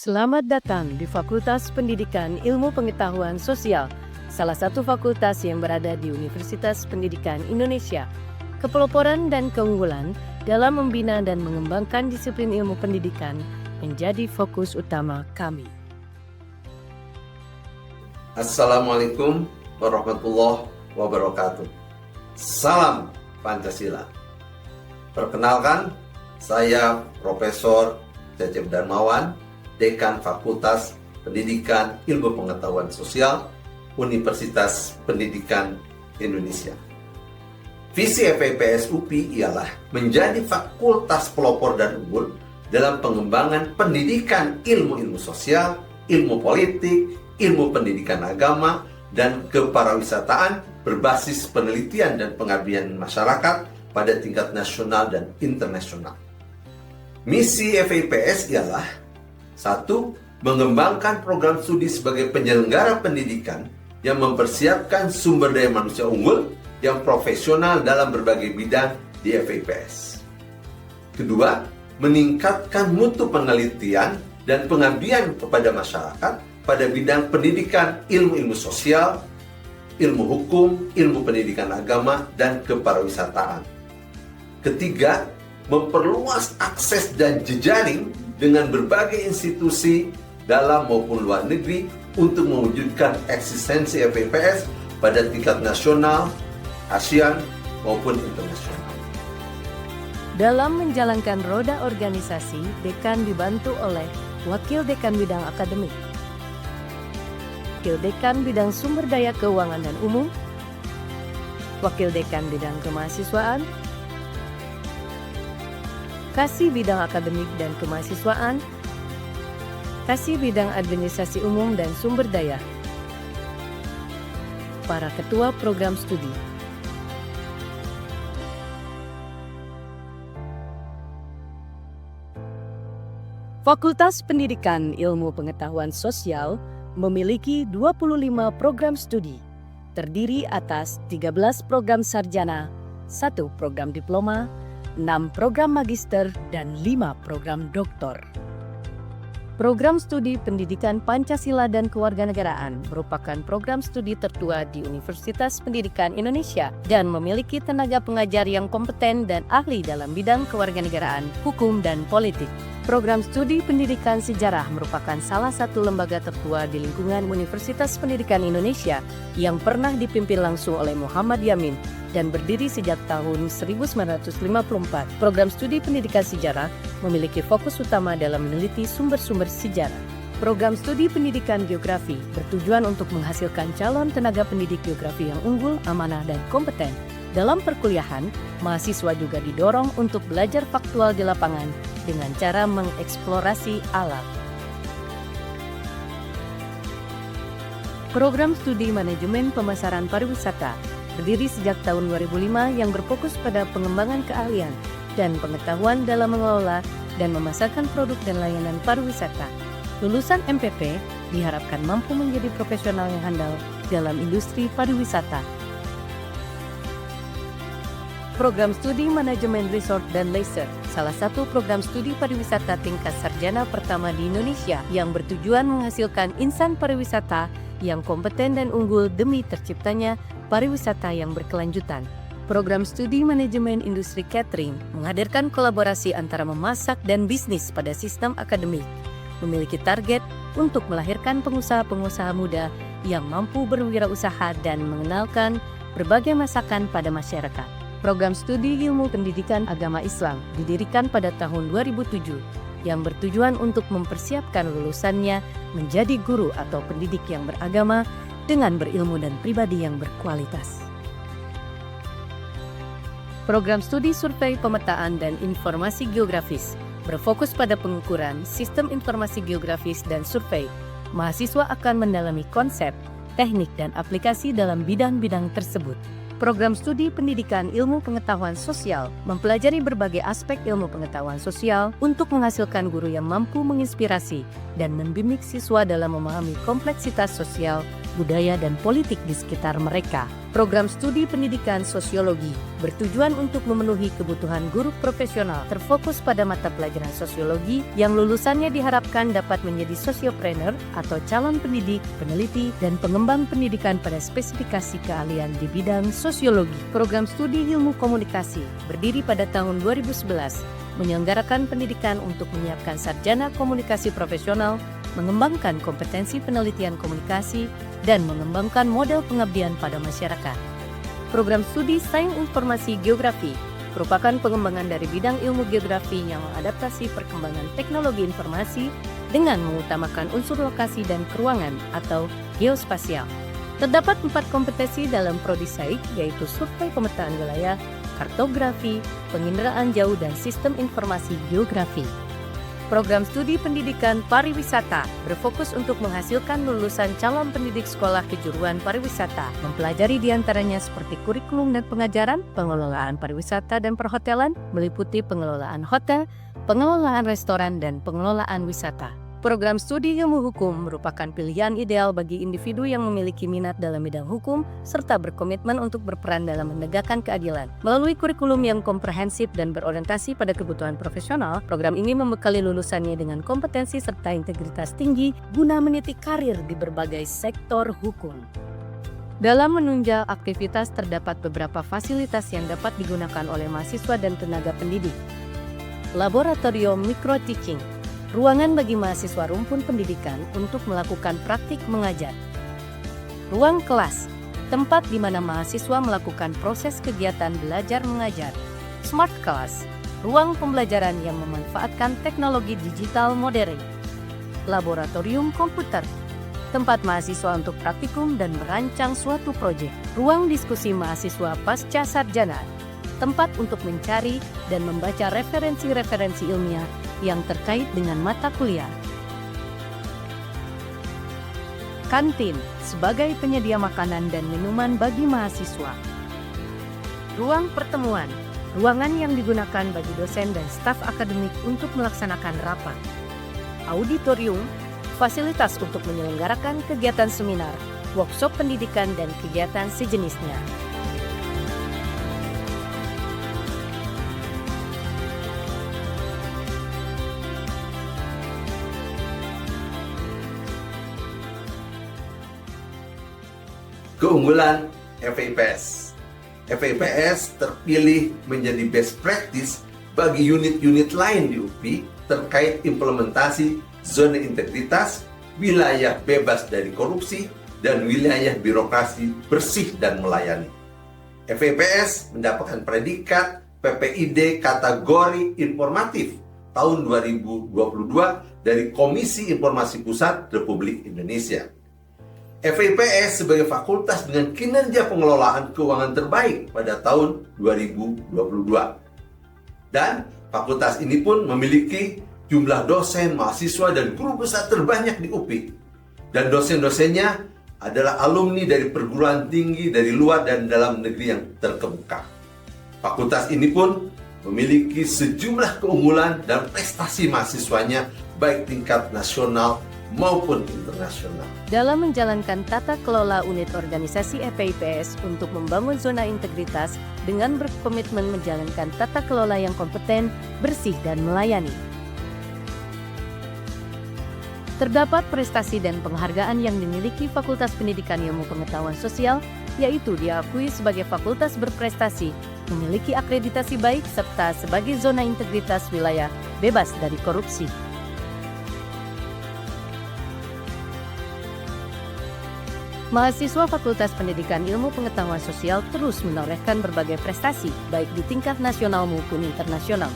Selamat datang di Fakultas Pendidikan Ilmu Pengetahuan Sosial, salah satu fakultas yang berada di Universitas Pendidikan Indonesia. Kepeloporan dan keunggulan dalam membina dan mengembangkan disiplin ilmu pendidikan menjadi fokus utama kami. Assalamualaikum warahmatullahi wabarakatuh. Salam Pancasila. Perkenalkan, saya Profesor Cecep Darmawan, Dekan Fakultas Pendidikan Ilmu Pengetahuan Sosial, Universitas Pendidikan Indonesia. Visi FIPS UPI ialah menjadi fakultas pelopor dan unggul dalam pengembangan pendidikan ilmu-ilmu sosial, ilmu politik, ilmu pendidikan agama, dan keparawisataan berbasis penelitian dan pengabdian masyarakat pada tingkat nasional dan internasional. Misi FIPS ialah 1. Mengembangkan program studi sebagai penyelenggara pendidikan yang mempersiapkan sumber daya manusia unggul yang profesional dalam berbagai bidang di FIPS. 2. Meningkatkan mutu penelitian dan pengabdian kepada masyarakat pada bidang pendidikan ilmu-ilmu sosial, ilmu hukum, ilmu pendidikan agama, dan keparawisataan. 3. Memperluas akses dan jejaring dengan berbagai institusi dalam maupun luar negeri untuk mewujudkan eksistensi FIPS pada tingkat nasional, ASEAN, maupun internasional. Dalam menjalankan roda organisasi, dekan dibantu oleh Wakil Dekan Bidang Akademik, Wakil Dekan Bidang Sumber Daya Keuangan dan Umum, Wakil Dekan Bidang Kemahasiswaan, Kasih Bidang Akademik dan Kemahasiswaan, Kasih Bidang Administrasi Umum dan Sumber Daya, para ketua program studi. Fakultas Pendidikan Ilmu Pengetahuan Sosial memiliki 25 program studi, terdiri atas 13 program sarjana, 1 program diploma, 6 program magister, dan 5 program doktor. Program studi Pendidikan Pancasila dan Kewarganegaraan merupakan program studi tertua di Universitas Pendidikan Indonesia dan memiliki tenaga pengajar yang kompeten dan ahli dalam bidang kewarganegaraan, hukum, dan politik. Program studi Pendidikan Sejarah merupakan salah satu lembaga tertua di lingkungan Universitas Pendidikan Indonesia yang pernah dipimpin langsung oleh Muhammad Yamin dan berdiri sejak tahun 1954. Program studi Pendidikan Sejarah memiliki fokus utama dalam meneliti sumber-sumber sejarah. Program studi Pendidikan Geografi bertujuan untuk menghasilkan calon tenaga pendidik geografi yang unggul, amanah, dan kompeten. Dalam perkuliahan, mahasiswa juga didorong untuk belajar faktual di lapangan dengan cara mengeksplorasi alam. Program studi Manajemen Pemasaran Pariwisata berdiri sejak tahun 2005 yang berfokus pada pengembangan keahlian dan pengetahuan dalam mengelola dan memasarkan produk dan layanan pariwisata. Lulusan MPP diharapkan mampu menjadi profesional yang handal dalam industri pariwisata. Program studi Manajemen Resort dan Leisure, salah satu program studi pariwisata tingkat sarjana pertama di Indonesia yang bertujuan menghasilkan insan pariwisata yang kompeten dan unggul demi terciptanya pariwisata yang berkelanjutan. Program studi Manajemen Industri Catering menghadirkan kolaborasi antara memasak dan bisnis pada sistem akademik, memiliki target untuk melahirkan pengusaha-pengusaha muda yang mampu berwirausaha dan mengenalkan berbagai masakan pada masyarakat. Program studi Ilmu Pendidikan Agama Islam didirikan pada tahun 2007 yang bertujuan untuk mempersiapkan lulusannya menjadi guru atau pendidik yang beragama dengan berilmu dan pribadi yang berkualitas. Program studi Survei Pemetaan dan Informasi Geografis berfokus pada pengukuran sistem informasi geografis dan survei. Mahasiswa akan mendalami konsep, teknik, dan aplikasi dalam bidang-bidang tersebut. Program studi Pendidikan Ilmu Pengetahuan Sosial mempelajari berbagai aspek ilmu pengetahuan sosial untuk menghasilkan guru yang mampu menginspirasi dan membimbing siswa dalam memahami kompleksitas sosial, budaya, dan politik di sekitar mereka. Program studi pendidikan sosiologi bertujuan untuk memenuhi kebutuhan guru profesional terfokus pada mata pelajaran sosiologi yang lulusannya diharapkan dapat menjadi sosiopreneur atau calon pendidik, peneliti, dan pengembang pendidikan pada spesifikasi keahlian di bidang sosiologi. Program studi ilmu komunikasi berdiri pada tahun 2011, menyelenggarakan pendidikan untuk menyiapkan sarjana komunikasi profesional, mengembangkan kompetensi penelitian komunikasi, dan mengembangkan model pengabdian pada masyarakat. Program studi Sains Informasi Geografi merupakan pengembangan dari bidang ilmu geografi yang mengadaptasi perkembangan teknologi informasi dengan mengutamakan unsur lokasi dan keruangan atau geospasial. Terdapat 4 kompetensi dalam prodi Saik, yaitu survei pemetaan wilayah, kartografi, penginderaan jauh, dan sistem informasi geografi. Program studi pendidikan pariwisata berfokus untuk menghasilkan lulusan calon pendidik sekolah kejuruan pariwisata, mempelajari diantaranya seperti kurikulum dan pengajaran, pengelolaan pariwisata dan perhotelan, meliputi pengelolaan hotel, pengelolaan restoran, dan pengelolaan wisata. Program studi ilmu hukum merupakan pilihan ideal bagi individu yang memiliki minat dalam bidang hukum serta berkomitmen untuk berperan dalam menegakkan keadilan. Melalui kurikulum yang komprehensif dan berorientasi pada kebutuhan profesional, program ini membekali lulusannya dengan kompetensi serta integritas tinggi guna meniti karir di berbagai sektor hukum. Dalam menunjang aktivitas terdapat beberapa fasilitas yang dapat digunakan oleh mahasiswa dan tenaga pendidik. Laboratorium Micro Teaching, ruangan bagi mahasiswa rumpun pendidikan untuk melakukan praktik mengajar. Ruang kelas, tempat di mana mahasiswa melakukan proses kegiatan belajar mengajar. Smart Class, ruang pembelajaran yang memanfaatkan teknologi digital modern. Laboratorium komputer, tempat mahasiswa untuk praktikum dan merancang suatu proyek. Ruang diskusi mahasiswa pasca sarjana, tempat untuk mencari dan membaca referensi-referensi ilmiah yang terkait dengan mata kuliah. Kantin sebagai penyedia makanan dan minuman bagi mahasiswa. Ruang pertemuan, ruangan yang digunakan bagi dosen dan staf akademik untuk melaksanakan rapat. Auditorium, fasilitas untuk menyelenggarakan kegiatan seminar, workshop pendidikan, dan kegiatan sejenisnya. Keunggulan FIPS. FIPS terpilih menjadi best practice bagi unit-unit lain di UPI terkait implementasi zona integritas, wilayah bebas dari korupsi, dan wilayah birokrasi bersih dan melayani. FIPS mendapatkan predikat PPID kategori informatif tahun 2022 dari Komisi Informasi Pusat Republik Indonesia. FIPS sebagai fakultas dengan kinerja pengelolaan keuangan terbaik pada tahun 2022. Dan fakultas ini pun memiliki jumlah dosen, mahasiswa, dan guru besar terbanyak di UPI. Dan dosen-dosennya adalah alumni dari perguruan tinggi dari luar dan dalam negeri yang terkemuka. Fakultas ini pun memiliki sejumlah keunggulan dan prestasi mahasiswanya baik tingkat nasional maupun internasional. Dalam menjalankan tata kelola unit organisasi FIPS untuk membangun zona integritas dengan berkomitmen menjalankan tata kelola yang kompeten, bersih, dan melayani. Terdapat prestasi dan penghargaan yang dimiliki Fakultas Pendidikan Ilmu Pengetahuan Sosial, yaitu diakui sebagai fakultas berprestasi, memiliki akreditasi baik, serta sebagai zona integritas wilayah bebas dari korupsi. Mahasiswa Fakultas Pendidikan Ilmu Pengetahuan Sosial terus menorehkan berbagai prestasi, baik di tingkat nasional maupun internasional.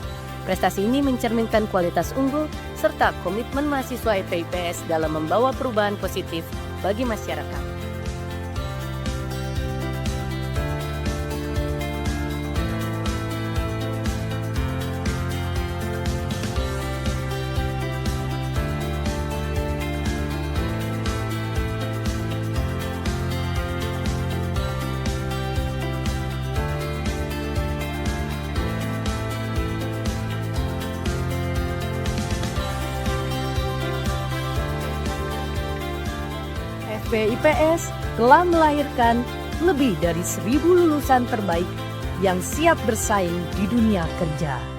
Prestasi ini mencerminkan kualitas unggul serta komitmen mahasiswa FIPS dalam membawa perubahan positif bagi masyarakat. FIPS telah melahirkan lebih dari 1.000 lulusan terbaik yang siap bersaing di dunia kerja.